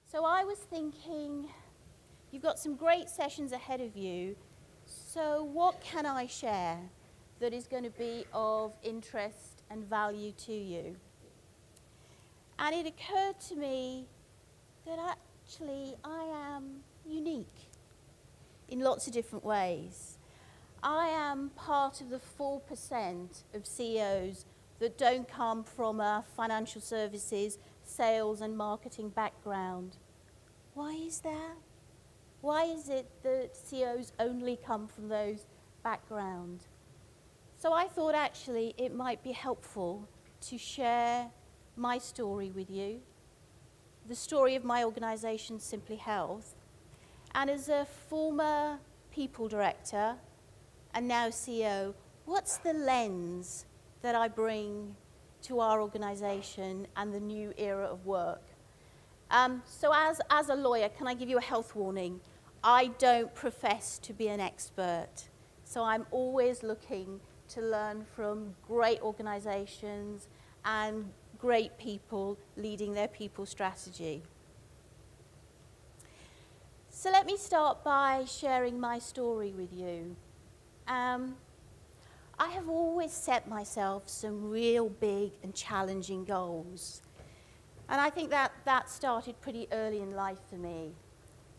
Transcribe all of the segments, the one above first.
So I was thinking, you've got some great sessions ahead of you, so what can I share that is going to be of interest and value to you? And it occurred to me that actually I am unique in lots of different ways. I am part of the 4% of CEOs that don't come from a financial services, sales and marketing background. Why is that? Why is it that CEOs only come from those backgrounds? So I thought actually it might be helpful to share my story with you, the story of my organisation, Simply Health, and as a former people director and now CEO, what's the lens that I bring to our organisation and the new era of work? So as a lawyer, can I give you a health warning? I don't profess to be an expert, so I'm always looking to learn from great organisations and great people leading their people strategy. So let me start by sharing my story with you. I have always set myself some real big and challenging goals. And I think that started pretty early in life for me.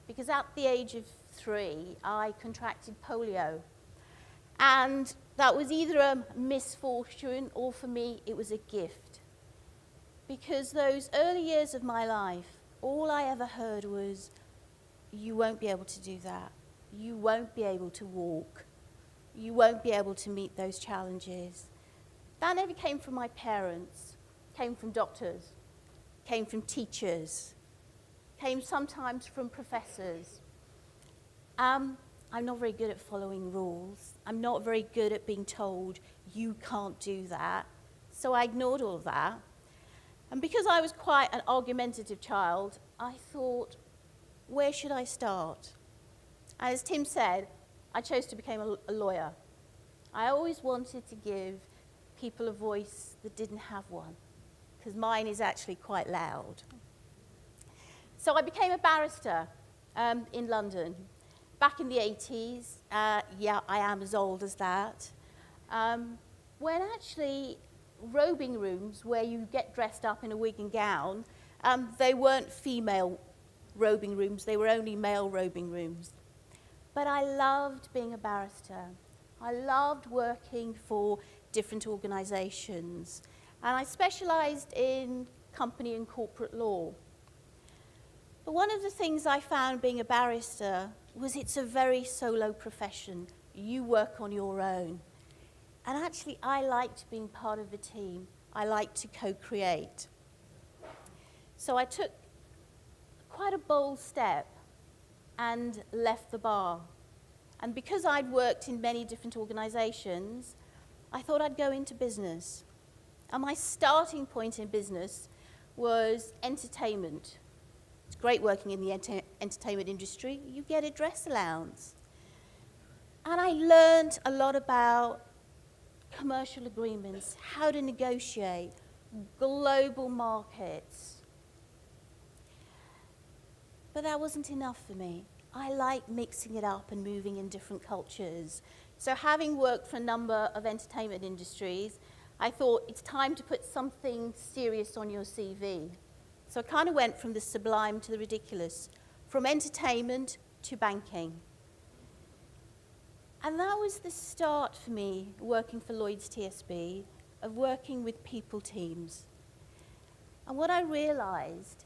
Because at the age of 3, I contracted polio. And that was either a misfortune or for me, it was a gift. Because those early years of my life, all I ever heard was, you won't be able to do that. You won't be able to walk. You won't be able to meet those challenges. That never came from my parents, came from doctors, came from teachers, came sometimes from professors. I'm not very good at following rules. I'm not very good at being told, you can't do that. So I ignored all of that. And because I was quite an argumentative child, I thought, where should I start? And as Tim said, I chose to become a lawyer. I always wanted to give people a voice that didn't have one, because mine is actually quite loud. So I became a barrister in London. Back in the 80s, yeah, I am as old as that, when actually robing rooms where you get dressed up in a wig and gown, they weren't female robing rooms, they were only male robing rooms. But I loved being a barrister. I loved working for different organisations. And I specialised in company and corporate law. But one of the things I found being a barrister was it's a very solo profession. You work on your own. And actually, I liked being part of a team. I liked to co-create. So I took quite a bold step and left the bar. And because I'd worked in many different organisations, I thought I'd go into business. And my starting point in business was entertainment. It's great working in the entertainment industry. You get a dress allowance. And I learned a lot about commercial agreements, how to negotiate, global markets. But that wasn't enough for me. I like mixing it up and moving in different cultures. So having worked for a number of entertainment industries, I thought it's time to put something serious on your CV. So I kind of went from the sublime to the ridiculous, from entertainment to banking. And that was the start for me, working for Lloyds TSB, of working with people teams. And what I realized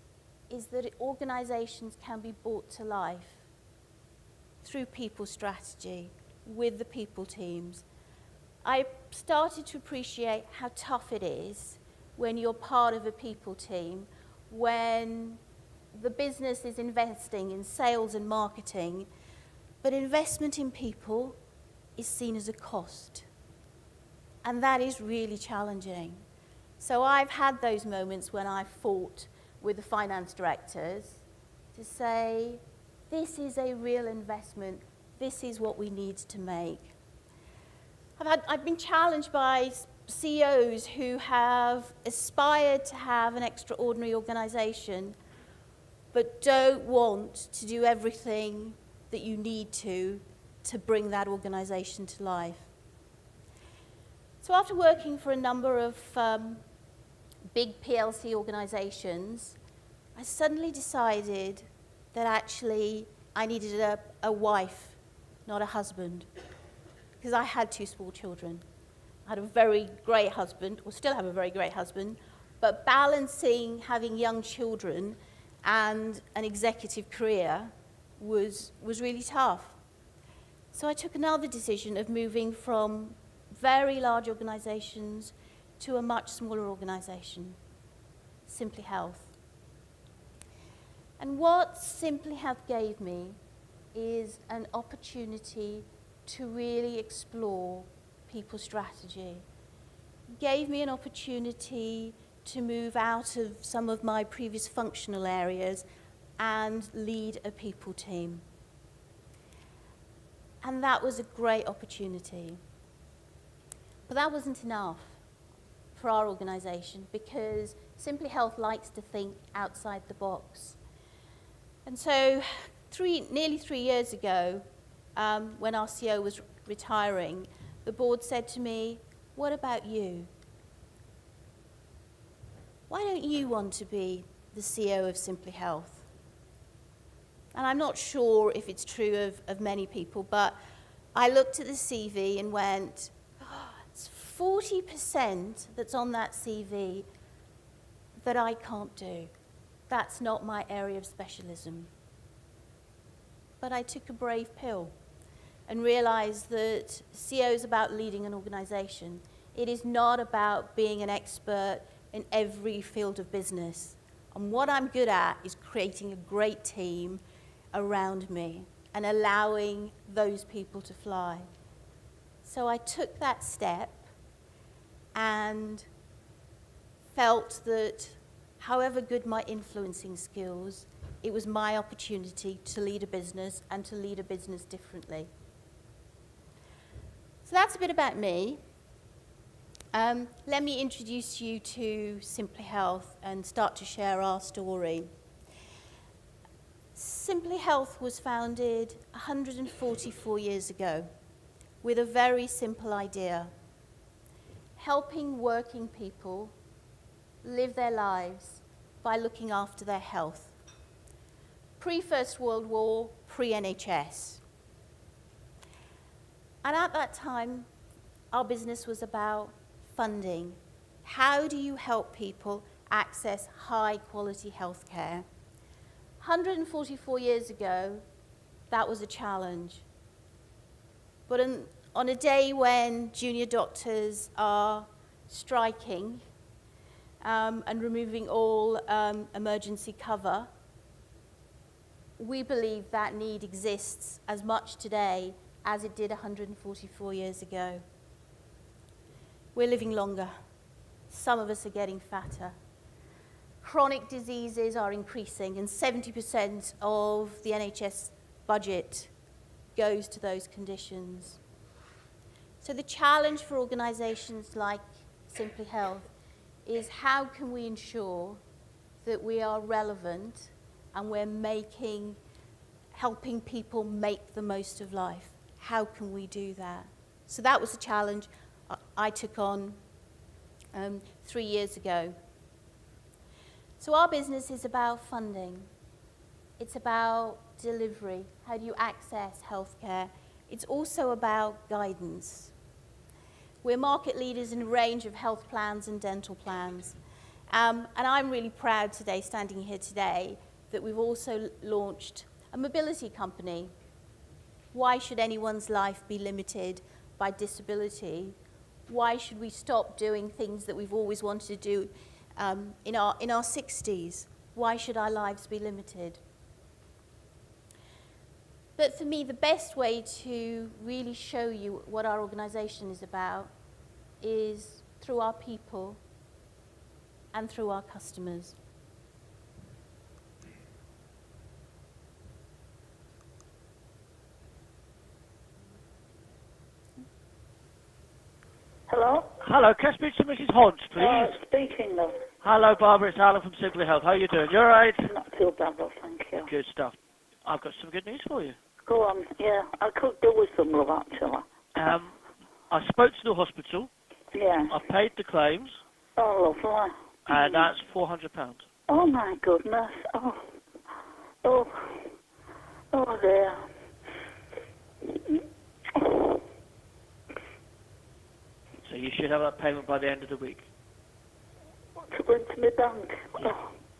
is that organizations can be brought to life through people strategy, with the people teams. I started to appreciate how tough it is when you're part of a people team, when the business is investing in sales and marketing, but investment in people is seen as a cost. And that is really challenging. So I've had those moments when I've fought with the finance directors to say, this is a real investment, this is what we need to make. I've been challenged by CEOs who have aspired to have an extraordinary organisation, but don't want to do everything that you need to bring that organization to life. So after working for a number of big PLC organizations, I suddenly decided that actually I needed a wife, not a husband, because I had 2 small children. I had a very great husband, or still have a very great husband, but balancing having young children and an executive career was really tough. So I took another decision of moving from very large organizations to a much smaller organization, Simply Health. And what Simply Health gave me is an opportunity to really explore people strategy. It gave me an opportunity to move out of some of my previous functional areas and lead a people team. And that was a great opportunity. But that wasn't enough for our organization, because Simply Health likes to think outside the box. And so nearly 3 years ago, when our CEO was retiring, the board said to me, "What about you? Why don't you want to be the CEO of Simply Health?" And I'm not sure if it's true of many people, but I looked at the CV and went, it's 40% that's on that CV that I can't do. That's not my area of specialism. But I took a brave pill and realized that CEO is about leading an organization. It is not about being an expert in every field of business. And what I'm good at is creating a great team around me and allowing those people to fly. So I took that step and felt that however good my influencing skills, it was my opportunity to lead a business and to lead a business differently. So that's a bit about me. Let me introduce you to Simply Health and start to share our story. Simply Health was founded 144 years ago with a very simple idea: helping working people live their lives by looking after their health. Pre-First World War, pre-NHS. And at that time, our business was about funding. How do you help people access high-quality health care? 144 years ago, that was a challenge. But on a day when junior doctors are striking and removing all emergency cover, we believe that need exists as much today as it did 144 years ago. We're living longer. Some of us are getting fatter. Chronic diseases are increasing, and 70% of the NHS budget goes to those conditions. So the challenge for organizations like Simply Health is, how can we ensure that we are relevant and we're helping people make the most of life? How can we do that? So that was a challenge I took on 3 years ago. So our business is about funding. It's about delivery. How do you access healthcare? It's also about guidance. We're market leaders in a range of health plans and dental plans. And I'm really proud today, standing here today, that we've also launched a mobility company. Why should anyone's life be limited by disability? Why should we stop doing things that we've always wanted to do in our 60s? Why should our lives be limited? But for me, the best way to really show you what our organization is about is through our people and through our customers. Hello? Hello, can I speak to Mrs. Hodge, please? Speaking of, Hello, Barbara. It's Alan from Simply Health. How are you doing? You all right? not too bad, love, thank you. Good stuff. I've got some good news for you. Go on, yeah, I could do with some love, actually. I spoke to the hospital. Yeah. I paid the claims, Oh, lovely. and that's £400. Oh, my goodness. Oh, dear. So you should have that payment by the end of the week. What's it going to my bank? Yeah.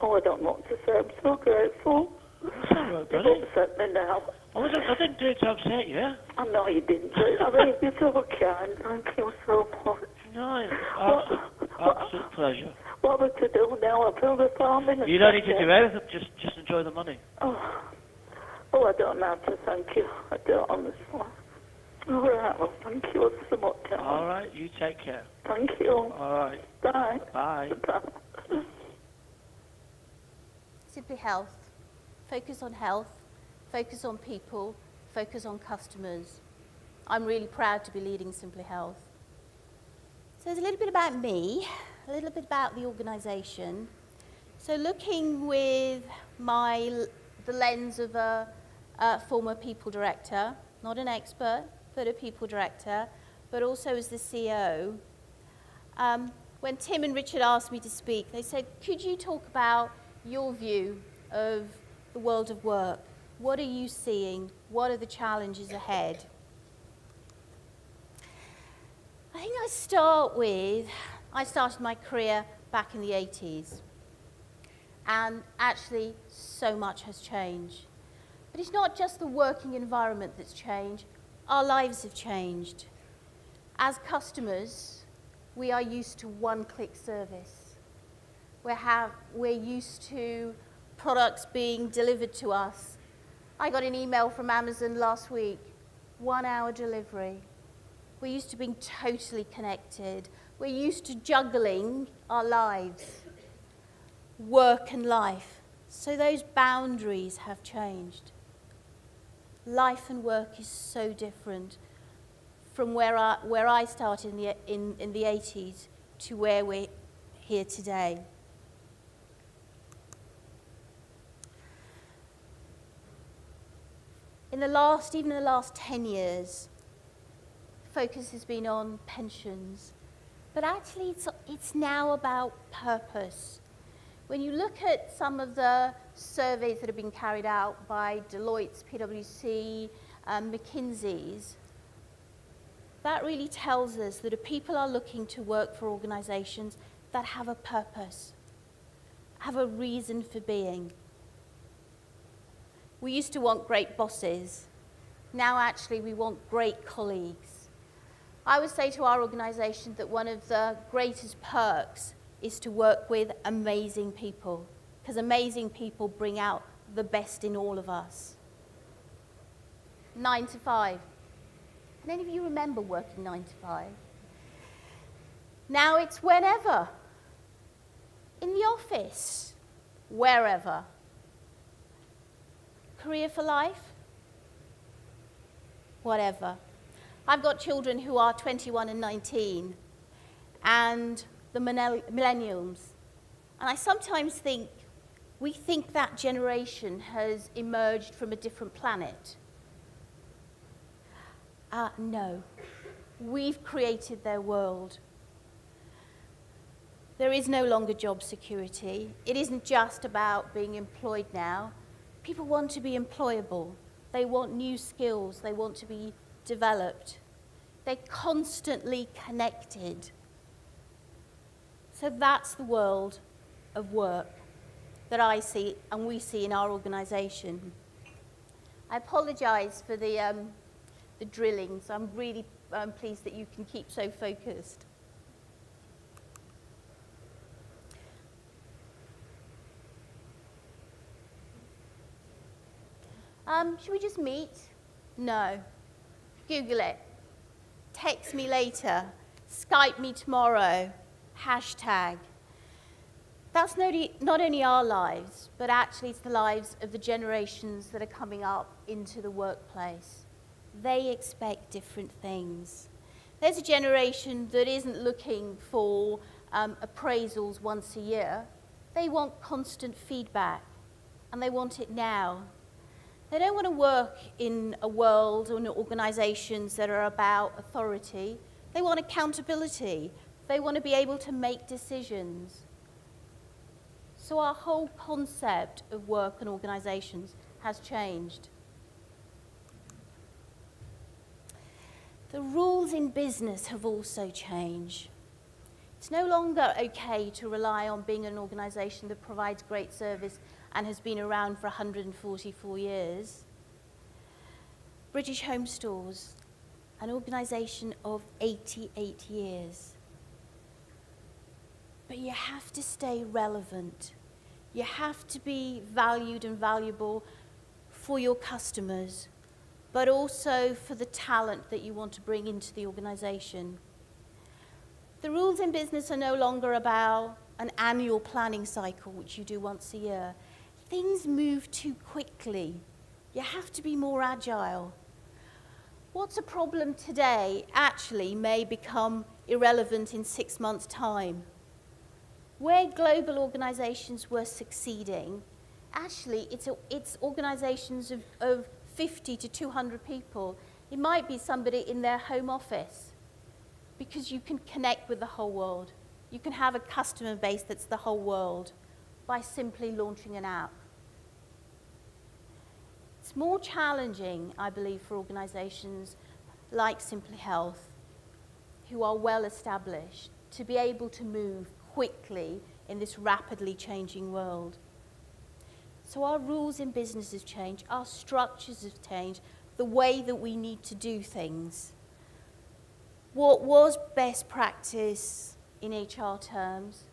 Oh, I don't know what to say. I'm so grateful. That's all right, buddy. You've upset me now. I didn't do it to upset you. I know you didn't. I mean, you're so kind. Thank you so much. No, it's absolute pleasure. What am I to do now? I feel the farming. You don't need to do anything. Just enjoy the money. Oh, I don't know how to thank you. I don't, honestly. All right, well, thank you so much. All right, you take care. Thank you. All right. Bye. Bye. Bye. Simply Health. Focus on health, focus on people, focus on customers. I'm really proud to be leading Simply Health. So there's a little bit about me, a little bit about the organisation. So looking with the lens of a former people director, not an expert, but a people director, but also as the CEO. When Tim and Richard asked me to speak, they said, could you talk about your view of the world of work? What are you seeing? What are the challenges ahead? I think I started my career back in the 80s. And actually, so much has changed. But it's not just the working environment that's changed. Our lives have changed. As customers, we are used to one-click service. We're used to products being delivered to us. I got an email from Amazon last week, 1 hour delivery. We're used to being totally connected. We're used to juggling our lives, work and life. So those boundaries have changed. Life and work is so different from where I started in the 80s to where we're here today. Even in the last 10 years, focus has been on pensions. But actually, it's now about purpose. When you look at some of the surveys that have been carried out by Deloitte's, PwC, McKinsey's, that really tells us that people are looking to work for organizations that have a purpose, have a reason for being. We used to want great bosses. Now, actually, we want great colleagues. I would say to our organization that one of the greatest perks is to work with amazing people, because amazing people bring out the best in all of us. 9 to 5. Can any of you remember working 9 to 5? Now it's whenever. In the office, wherever. Career for life? Whatever. I've got children who are 21 and 19, and the millennials. And I sometimes think, we think that generation has emerged from a different planet. No. We've created their world. There is no longer job security. It isn't just about being employed now. People want to be employable. They want new skills. They want to be developed. They're constantly connected. So that's the world of work that I see and we see in our organization. I apologize for the drilling, so I'm really pleased that you can keep so focused. Should we just meet? No. Google it. Text me later. Skype me tomorrow. Hashtag. That's not only our lives, but actually it's the lives of the generations that are coming up into the workplace. They expect different things. There's a generation that isn't looking for appraisals once a year. They want constant feedback, and they want it now. They don't want to work in a world or in organizations that are about authority. They want accountability. They want to be able to make decisions. So our whole concept of work and organizations has changed. The rules in business have also changed. It's no longer okay to rely on being an organization that provides great service and has been around for 144 years. British Home Stores, an organization of 88 years. But you have to stay relevant. You have to be valued and valuable for your customers, but also for the talent that you want to bring into the organization. The rules in business are no longer about an annual planning cycle, which you do once a year. Things move too quickly. You have to be more agile. What's a problem today actually may become irrelevant in 6 months' time. Where global organizations were succeeding, actually it's organizations of 50 to 200 people. It might be somebody in their home office, because you can connect with the whole world. You can have a customer base that's the whole world by simply launching an app. It's more challenging, I believe, for organizations like Simply Health, who are well established, to be able to move quickly in this rapidly changing world. So our rules in business have changed, our structures have changed, the way that we need to do things. What was best practice in HR terms?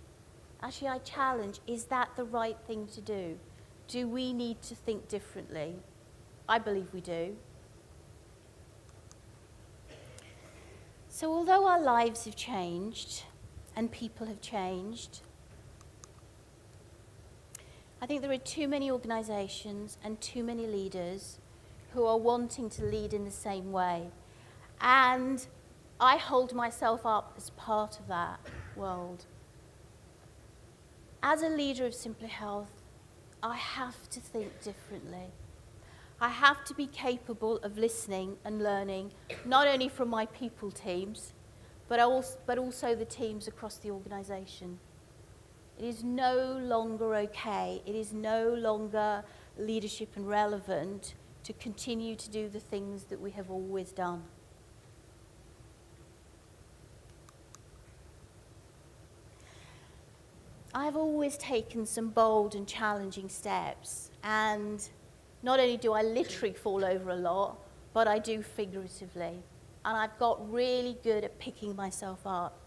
Actually, I challenge, is that the right thing to do? Do we need to think differently? I believe we do. So although our lives have changed and people have changed, I think there are too many organizations and too many leaders who are wanting to lead in the same way. And I hold myself up as part of that world. As a leader of Simply Health, I have to think differently. I have to be capable of listening and learning, not only from my people teams, but also the teams across the organization. It is no longer okay, it is no longer leadership and relevant to continue to do the things that we have always done. I've always taken some bold and challenging steps, and not only do I literally fall over a lot, but I do figuratively. And I've got really good at picking myself up.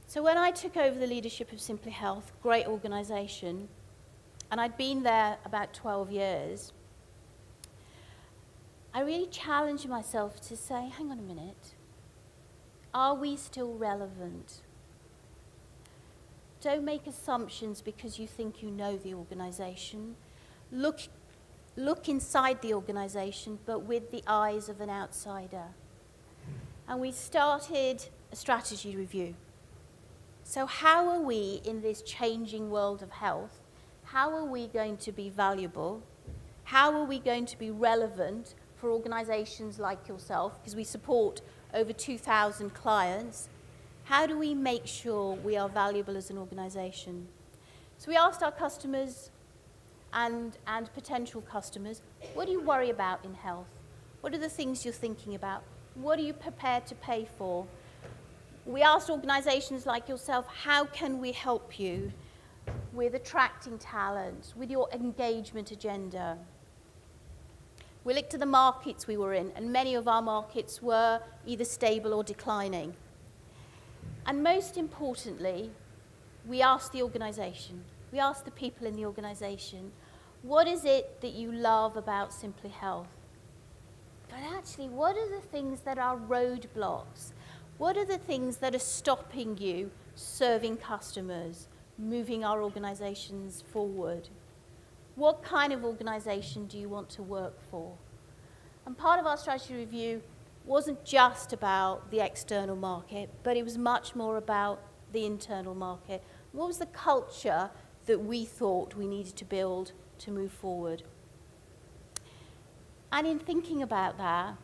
So when I took over the leadership of Simply Health, great organization, and I'd been there about 12 years, I really challenged myself to say, hang on a minute, are we still relevant? Don't make assumptions because you think you know the organization. Look inside the organization, but with the eyes of an outsider. And we started a strategy review. So how are we, in this changing world of health, how are we going to be valuable? How are we going to be relevant for organizations like yourself? Because we support over 2,000 clients. How do we make sure we are valuable as an organization? So we asked our customers and potential customers, what do you worry about in health? What are the things you're thinking about? What are you prepared to pay for? We asked organizations like yourself, how can we help you with attracting talent, with your engagement agenda? We looked at the markets we were in, and many of our markets were either stable or declining. And most importantly, we asked the organization, we asked the people in the organization, what is it that you love about Simply Health? But actually, what are the things that are roadblocks? What are the things that are stopping you serving customers, moving our organizations forward? What kind of organization do you want to work for? And part of our strategy review wasn't just about the external market, but it was much more about the internal market. What was the culture that we thought we needed to build to move forward? And in thinking about that,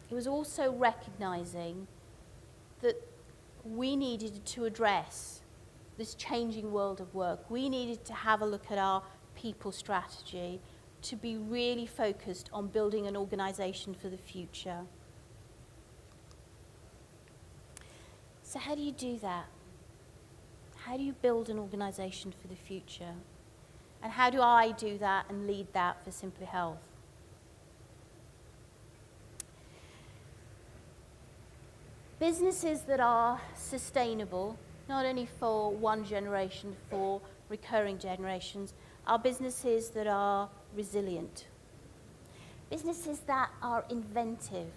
it was also recognizing that we needed to address this changing world of work. We needed to have a look at our people strategy to be really focused on building an organization for the future. So how do you do that? How do you build an organization for the future? And how do I do that and lead that for Simply Health? Businesses that are sustainable, not only for one generation, for recurring generations, are businesses that are resilient. Businesses that are inventive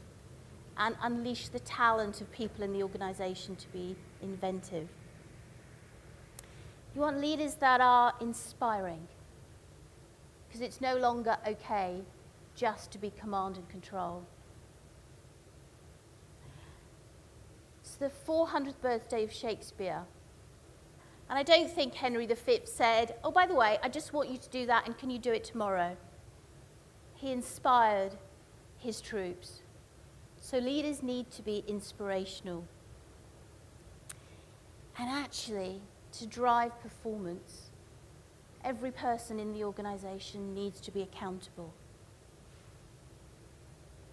and unleash the talent of people in the organization to be inventive. You want leaders that are inspiring, because it's no longer okay just to be command and control. It's the 400th birthday of Shakespeare. And I don't think Henry V said, oh, by the way, I just want you to do that, and can you do it tomorrow? He inspired his troops. So leaders need to be inspirational. And actually, to drive performance, every person in the organization needs to be accountable.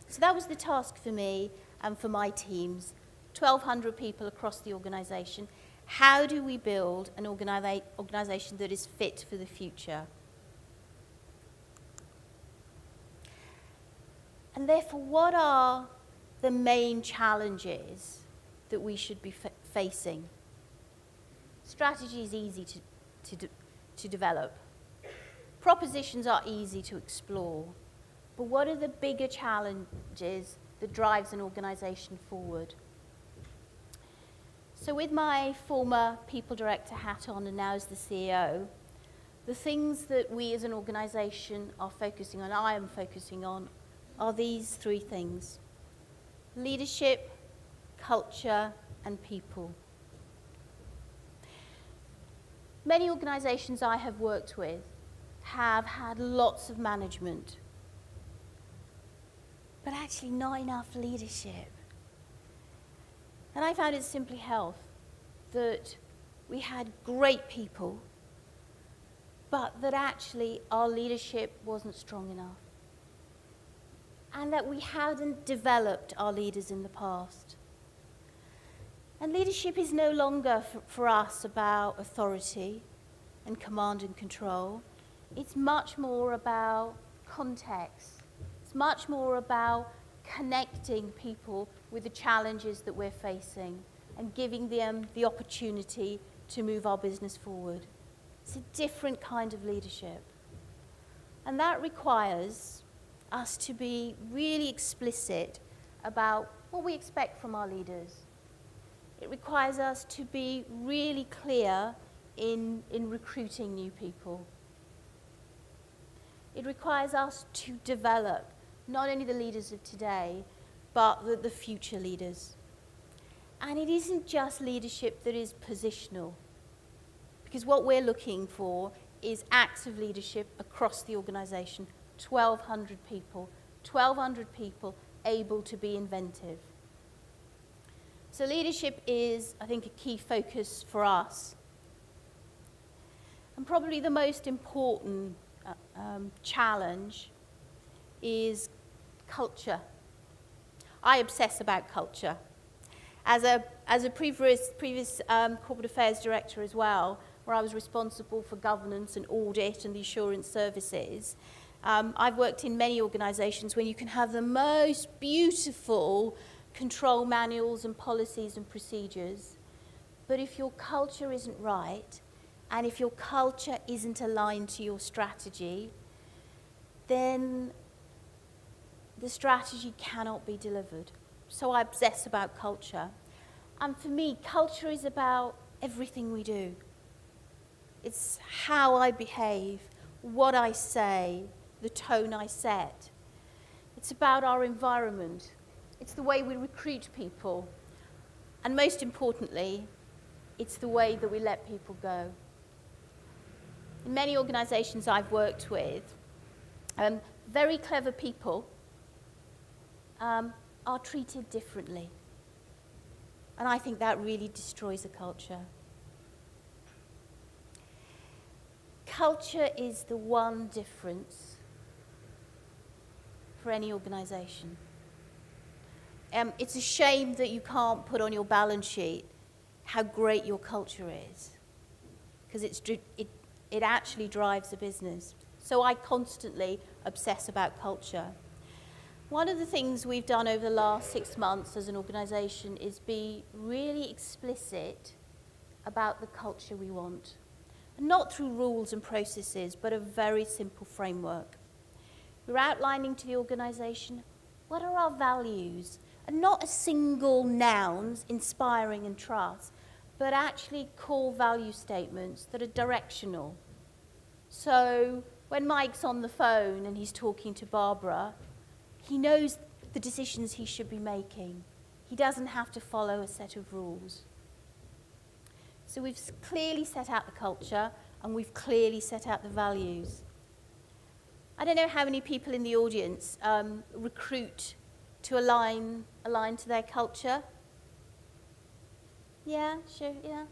So that was the task for me and for my teams, 1,200 people across the organization. How do we build an organization that is fit for the future? And therefore, what are the main challenges that we should be facing? Strategy is easy to develop. Propositions are easy to explore. But what are the bigger challenges that drives an organization forward? So with my former people director hat on and now as the CEO, the things that we as an organization are focusing on, I am focusing on, are these three things: leadership, culture, and people. Many organizations I have worked with have had lots of management, but actually not enough leadership. And I found at Simply Health that we had great people, but that actually our leadership wasn't strong enough. And that we hadn't developed our leaders in the past. And leadership is no longer for us about authority and command and control. It's much more about context. It's much more about connecting people with the challenges that we're facing and giving them the opportunity to move our business forward. It's a different kind of leadership. And that requires us to be really explicit about what we expect from our leaders. It requires us to be really clear in recruiting new people. It requires us to develop not only the leaders of today, but the future leaders. And it isn't just leadership that is positional, because what we're looking for is active leadership across the organization. 1,200 people able to be inventive. So leadership is, I think, a key focus for us. And probably the most important challenge is culture. I obsess about culture. As a previous corporate affairs director as well, where I was responsible for governance and audit and the assurance services, I've worked in many organizations where you can have the most beautiful control manuals and policies and procedures, but if your culture isn't right, and if your culture isn't aligned to your strategy, then the strategy cannot be delivered. So I obsess about culture. And for me, culture is about everything we do. It's how I behave, what I say, the tone I set. It's about our environment. it's the way we recruit people, and most importantly, it's the way that we let people go. In many organizations I've worked with, very clever people are treated differently. And I think that really destroys a culture. Culture is the one difference for any organization. It's a shame that you can't put on your balance sheet how great your culture is, because it actually drives a business. So I constantly obsess about culture. One of the things we've done over the last 6 months as an organization is be really explicit about the culture we want. And not through rules and processes, but a very simple framework. We're outlining to the organization what are our values, and not a single nouns, inspiring and trust, but actually core value statements that are directional. So when Mike's on the phone and he's talking to Barbara, he knows the decisions he should be making. He doesn't have to follow a set of rules. So we've clearly set out the culture, and we've clearly set out the values. I don't know how many people in the audience recruit to align to their culture. Yeah, sure, yeah.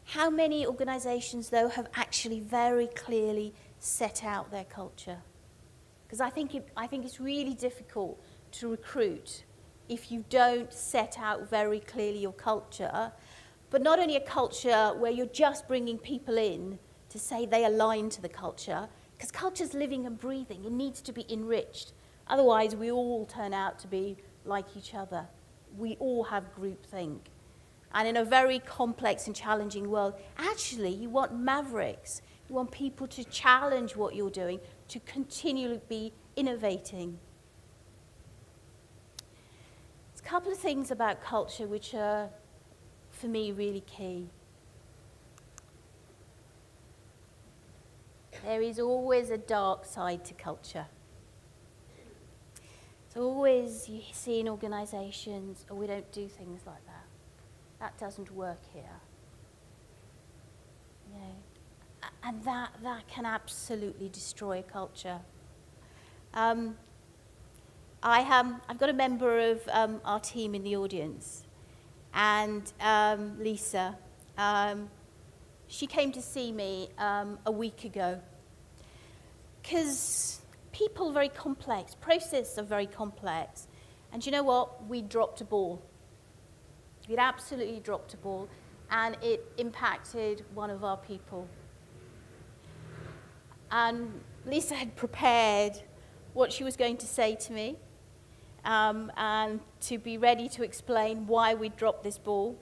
How many organizations, though, have actually very clearly set out their culture? Because I think it's really difficult to recruit if you don't set out very clearly your culture, but not only a culture where you're just bringing people in to say they align to the culture, because culture's living and breathing. It needs to be enriched. Otherwise, we all turn out to be like each other. We all have groupthink. And in a very complex and challenging world, actually, you want mavericks. You want people to challenge what you're doing, to continually be innovating. There's a couple of things about culture which are, for me, really key. There is always a dark side to culture. So always you see in organizations, oh, we don't do things like that. That doesn't work here. You know, and that can absolutely destroy a culture. I've got a member of our team in the audience, and Lisa, she came to see me a week ago, because people are very complex, processes are very complex, and you know what? We dropped a ball. We'd absolutely dropped a ball, and it impacted one of our people. And Lisa had prepared what she was going to say to me, and to be ready to explain why we dropped this ball.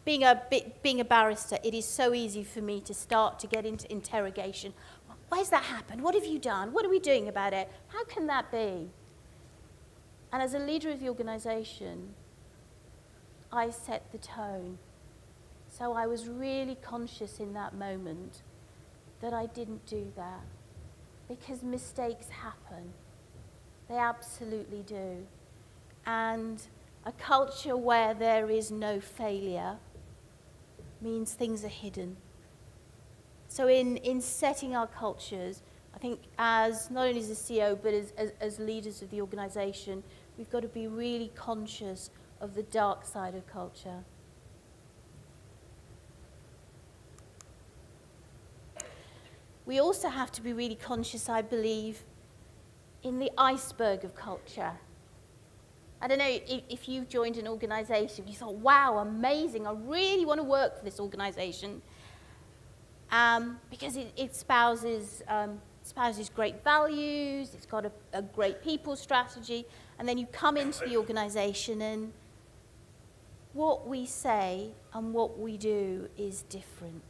Being a barrister, it is so easy for me to start to get into interrogation. Why's that happened? What have you done? What are we doing about it? How can that be? And as a leader of the organization, I set the tone. So I was really conscious in that moment that I didn't do that, because mistakes happen. They absolutely do. And a culture where there is no failure means things are hidden. So in setting our cultures, I think as not only as a CEO, but as leaders of the organization, we've got to be really conscious of the dark side of culture. We also have to be really conscious, I believe, in the iceberg of culture. I don't know if you've joined an organization, you thought, wow, amazing, I really want to work for this organization, because it espouses great values, it's got a great people strategy, and then you come into the organization and what we say and what we do is different.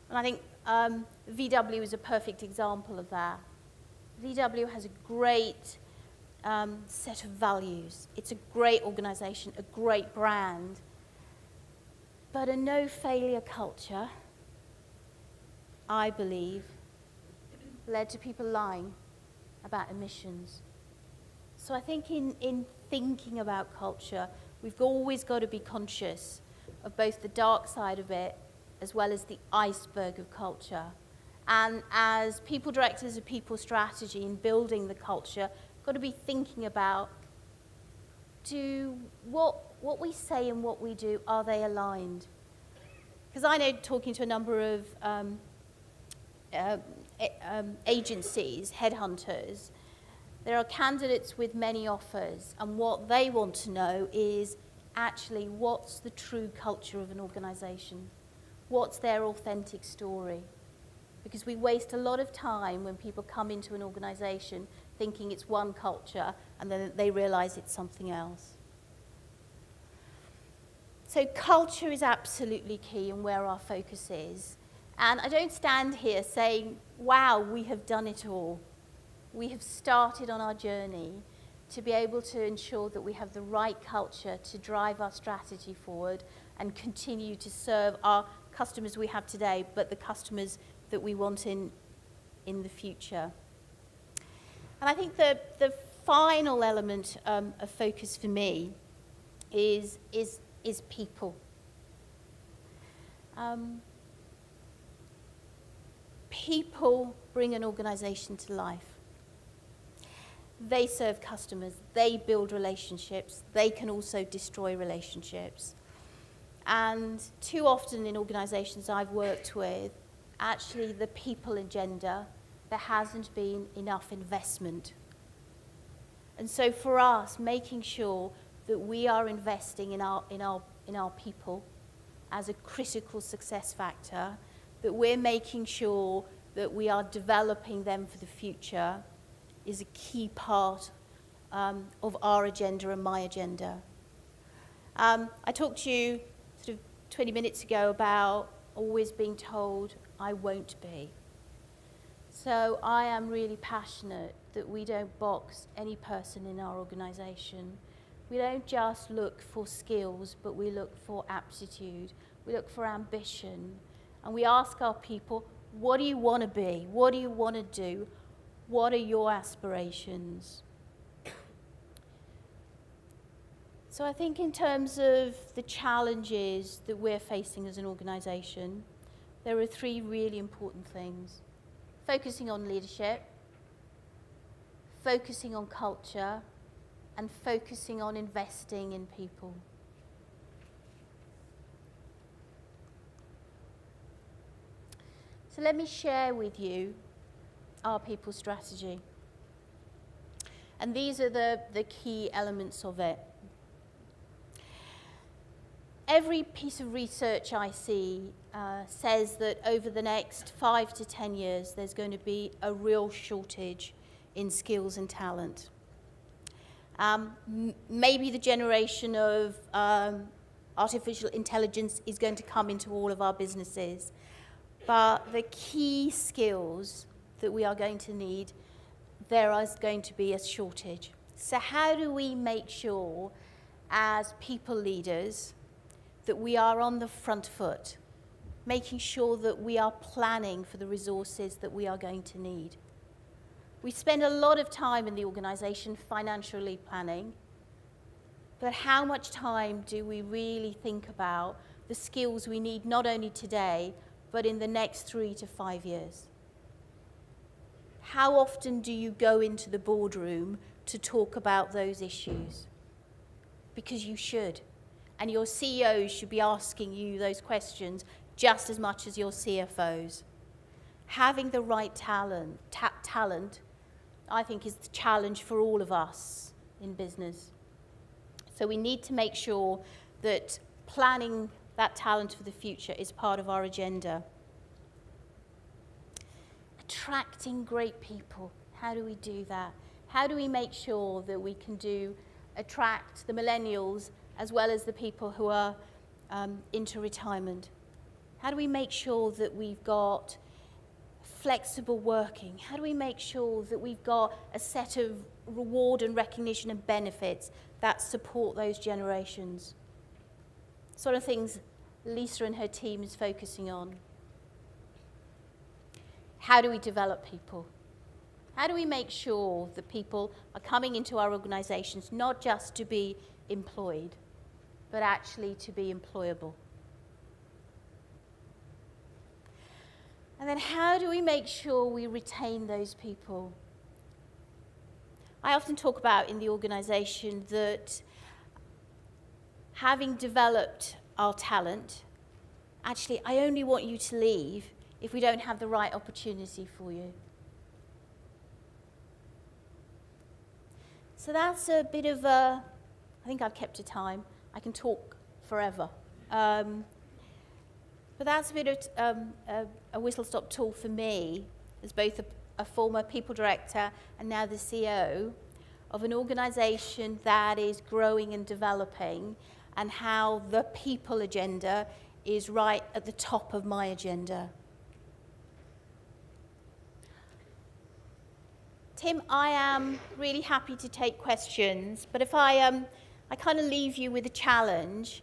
And I think VW is a perfect example of that. VW has a great set of values. It's a great organization, a great brand. But a no-failure culture, I believe, led to people lying about emissions. So I think in thinking about culture, we've always got to be conscious of both the dark side of it as well as the iceberg of culture. And as people directors of people strategy in building the culture, got to be thinking about what we say and what we do, are they aligned? Because I know, talking to a number of agencies, headhunters, there are candidates with many offers, and what they want to know is actually what's the true culture of an organization? What's their authentic story? Because we waste a lot of time when people come into an organization thinking it's one culture and then they realize it's something else. So culture is absolutely key and where our focus is. And I don't stand here saying, wow, we have done it all. We have started on our journey to be able to ensure that we have the right culture to drive our strategy forward and continue to serve our customers we have today, but the customers that we want in the future. And I think the final element of focus for me is people. People bring an organization to life. They serve customers, they build relationships, they can also destroy relationships. And too often in organizations I've worked with, actually the people agenda, there hasn't been enough investment. And so for us, making sure that we are investing in our people as a critical success factor, that we're making sure that we are developing them for the future, is a key part of our agenda and my agenda. I talked to you sort of 20 minutes ago about always being told I won't be. So I am really passionate that we don't box any person in our organization. We don't just look for skills, but we look for aptitude. We look for ambition. And we ask our people, what do you want to be? What do you want to do? What are your aspirations? So I think in terms of the challenges that we're facing as an organization, there are three really important things. Focusing on leadership, focusing on culture, and focusing on investing in people. So let me share with you our people strategy. And these are the key elements of it. Every piece of research I see says that over the next 5 to 10 years, there's going to be a real shortage in skills and talent. Maybe the generation of artificial intelligence is going to come into all of our businesses. But the key skills that we are going to need, there is going to be a shortage. So how do we make sure, as people leaders, that we are on the front foot, making sure that we are planning for the resources that we are going to need? We spend a lot of time in the organization financially planning, but how much time do we really think about the skills we need not only today, but in the next 3 to 5 years? How often do you go into the boardroom to talk about those issues? Because you should. And your CEOs should be asking you those questions just as much as your CFOs. Having the right talent, I think, is the challenge for all of us in business. So we need to make sure that planning that talent for the future is part of our agenda. Attracting great people. How do we do that? How do we make sure that we can attract the millennials as well as the people who are into retirement? How do we make sure that we've got flexible working? How do we make sure that we've got a set of reward and recognition and benefits that support those generations? Sort of things Lisa and her team is focusing on. How do we develop people? How do we make sure that people are coming into our organizations not just to be employed, but actually to be employable? And then how do we make sure we retain those people? I often talk about in the organization that having developed our talent, actually, I only want you to leave if we don't have the right opportunity for you. So that's a bit of a, I think I've kept to time. I can talk forever. But that's a bit of a whistle-stop tour for me, as both a former people director and now the CEO of an organization that is growing and developing, and how the people agenda is right at the top of my agenda. Tim, I am really happy to take questions, but if I kind of leave you with a challenge.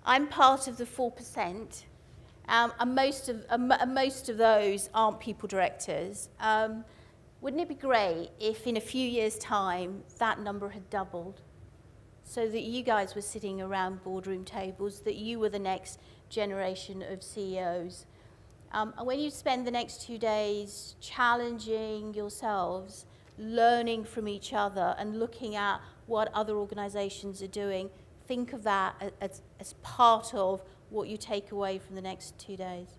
I'm part of the 4%, and most of those aren't people directors. Wouldn't it be great if in a few years' time that number had doubled, so that you guys were sitting around boardroom tables, that you were the next generation of CEOs? And when you spend the next 2 days challenging yourselves, learning from each other and looking at what other organizations are doing, think of that as part of what you take away from the next 2 days.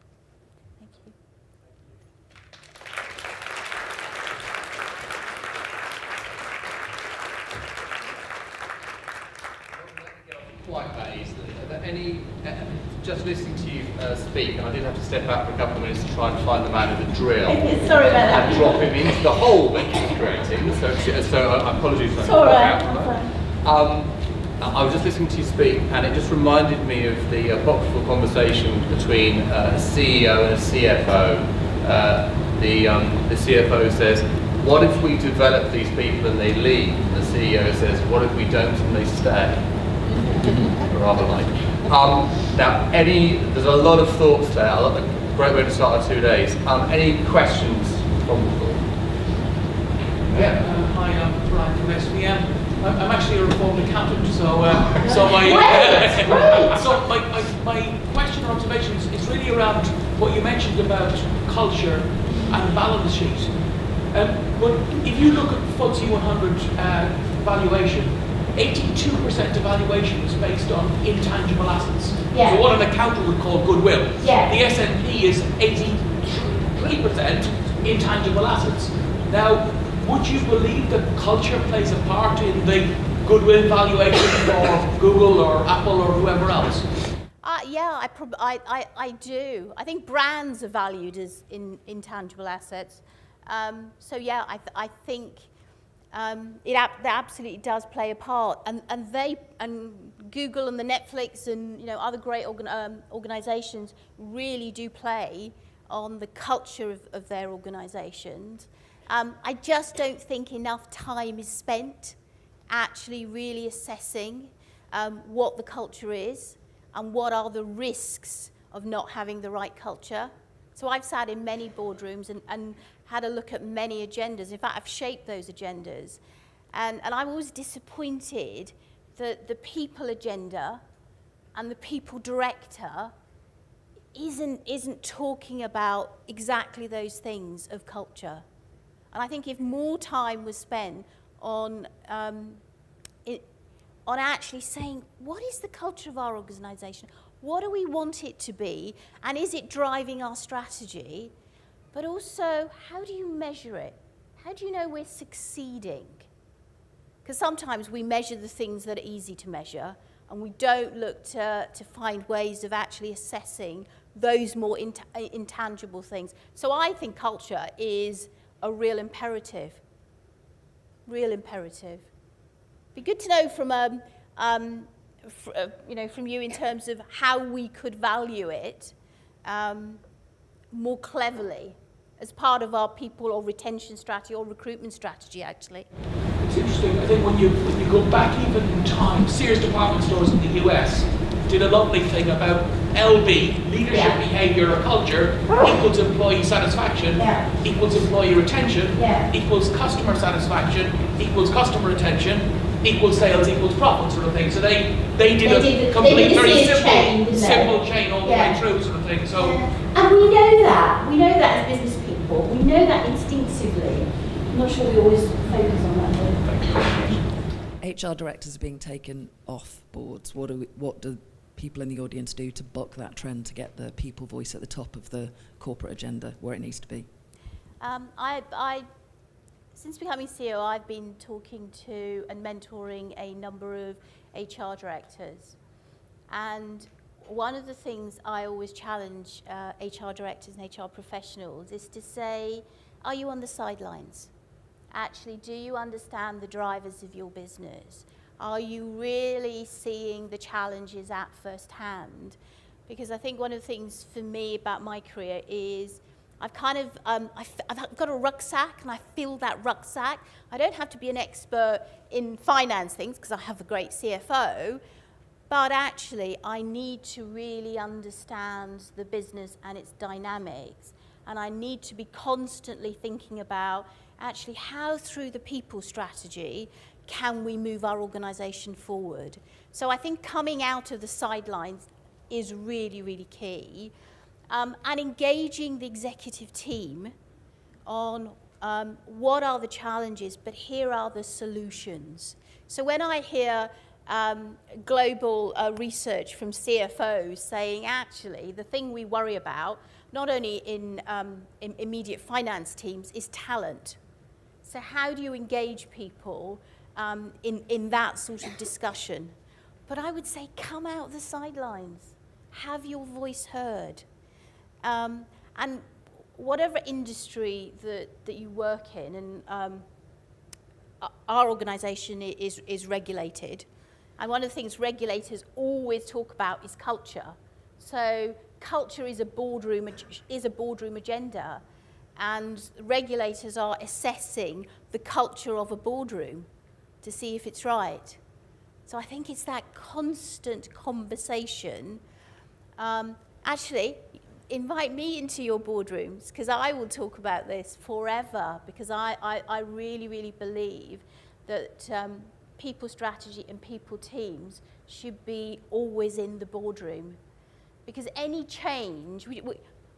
Thank you. Quite that easily. Are there any, just listening to you speak, and I did have to step out for a couple of minutes to try and find the man with the drill. Sorry about that. And drop him into the hole that he was creating. So apologies for that. It's all right. I was just listening to you speak, and it just reminded me of the boxful conversation between a CEO and a CFO. The CFO says, "What if we develop these people and they leave?" And the CEO says, "What if we don't and they stay?" Rather like. Now, there's a lot of thoughts there. A great way to start our 2 days. Any questions from the floor? Yeah. Hi, I'm Brian from SVM. I'm actually a reformed accountant, so my question or observation is really around what you mentioned about culture and balance sheet. But if you look at FTSE 100 valuation, 82% of valuation is based on intangible assets. Yeah. So what an accountant would call goodwill. Yeah. The S&P is 83% intangible assets. Now, would you believe that culture plays a part in the goodwill valuation for Google or Apple or whoever else? Yeah, I do. I think brands are valued as intangible assets. So yeah, I think that absolutely does play a part. And Google and the Netflix and other great organizations really do play on the culture of their organizations. I just don't think enough time is spent actually really assessing what the culture is and what are the risks of not having the right culture. So I've sat in many boardrooms and had a look at many agendas. In fact, I've shaped those agendas. And I'm always disappointed that the people agenda and the people director isn't talking about exactly those things of culture. And I think if more time was spent on actually saying, what is the culture of our organization? What do we want it to be? And is it driving our strategy? But also, how do you measure it? How do you know we're succeeding? Because sometimes we measure the things that are easy to measure, and we don't look to find ways of actually assessing those more intangible things. So I think culture is a real imperative. Real imperative. Be good to know from from you in terms of how we could value it more cleverly as part of our people or retention strategy or recruitment strategy, actually. It's interesting. I think when you go back even in time, Sears department stores in the US did a lovely thing about LB, leadership behaviour or culture, equals employee satisfaction, equals employee retention, equals customer satisfaction, equals customer retention, equals sales, equals profit sort of thing. So they did a complete, very simple chain all the way through sort of thing. So, and we know that as business people, we know that instinctively. I'm not sure we always focus on that though. HR directors are being taken off boards. What do people in the audience do to buck that trend to get the people voice at the top of the corporate agenda where it needs to be? Since becoming CEO, I've been talking to and mentoring a number of HR directors. And one of the things I always challenge HR directors and HR professionals is to say, are you on the sidelines? Actually, do you understand the drivers of your business? Are you really seeing the challenges at first hand? Because I think one of the things for me about my career is I've kind of, I've got a rucksack and I fill that rucksack. I don't have to be an expert in finance things because I have a great CFO, but actually I need to really understand the business and its dynamics. And I need to be constantly thinking about actually how through the people strategy can we move our organisation forward. So I think coming out of the sidelines is really, really key. And engaging the executive team on what are the challenges, but here are the solutions. So when I hear global research from CFOs saying, actually, the thing we worry about, not only in immediate finance teams, is talent. So how do you engage people in that sort of discussion? But I would say, come out the sidelines. Have your voice heard. And whatever industry that you work in, and our organisation is regulated, and one of the things regulators always talk about is culture. So culture is a boardroom agenda, and regulators are assessing the culture of a boardroom to see if it's right. So I think it's that constant conversation. Actually, invite me into your boardrooms, because I will talk about this forever, because I really, really believe that people strategy and people teams should be always in the boardroom. Because any change, when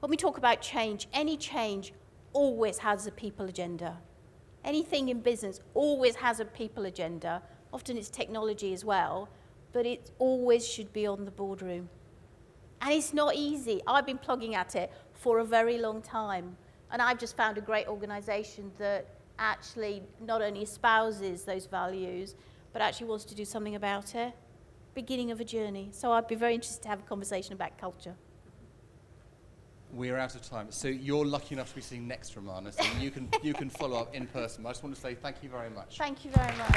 we talk about change, any change always has a people agenda. Anything in business always has a people agenda. Often it's technology as well, but it always should be on the boardroom. And it's not easy. I've been plugging at it for a very long time. And I've just found a great organisation that actually not only espouses those values, but actually wants to do something about it. Beginning of a journey. So I'd be very interested to have a conversation about culture. We're out of time. So you're lucky enough to be sitting next to Romana, so you can follow up in person. But I just want to say thank you very much. Thank you very much.